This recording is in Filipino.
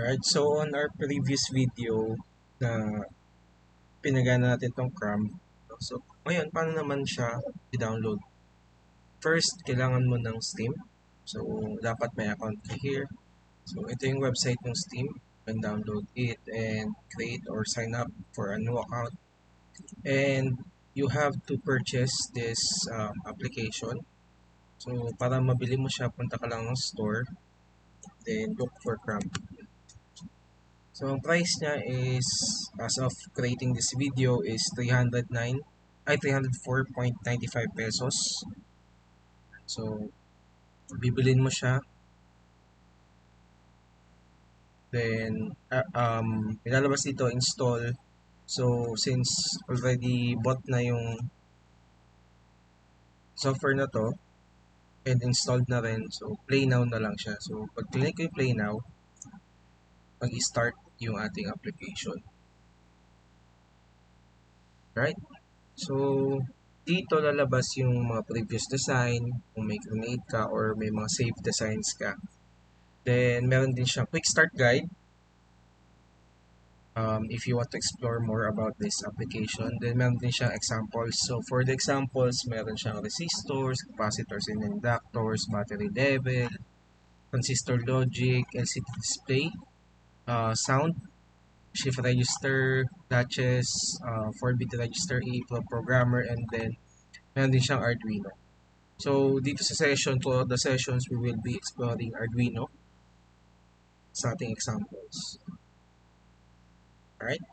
Alright, so on our previous video na pinagana natin tong Crumb. So, ngayon, paano naman siya i-download? First, kailangan mo ng Steam. So, dapat may account ka here. So, ito yung website ng Steam. You can download it and create or sign up for a new account. And you have to purchase this application. So, para mabili mo siya, punta ka lang ng store. Then, look for Crumb. So, ang price niya is, as of creating this video, is 304.95 pesos. So, bibilin mo siya. Then, ilalabas dito, install. So, since already bought na yung software na to, and installed na rin, so, play now na lang siya. So, pag click ko yung play now, mag-start yung ating application. Right? So, dito lalabas yung mga previous design, kung may create ka or may mga save designs ka. Then, meron din siyang quick start guide. If you want to explore more about this application, then meron din siyang examples. So, for the examples, meron siyang resistors, capacitors and inductors, battery level, transistor logic, LCD display, sound, shift register, latches, 4-bit register, EEPROM programmer, and then meron din siyang Arduino. So, dito sa session, throughout the sessions, we will be exploring Arduino sa ating examples. Alright?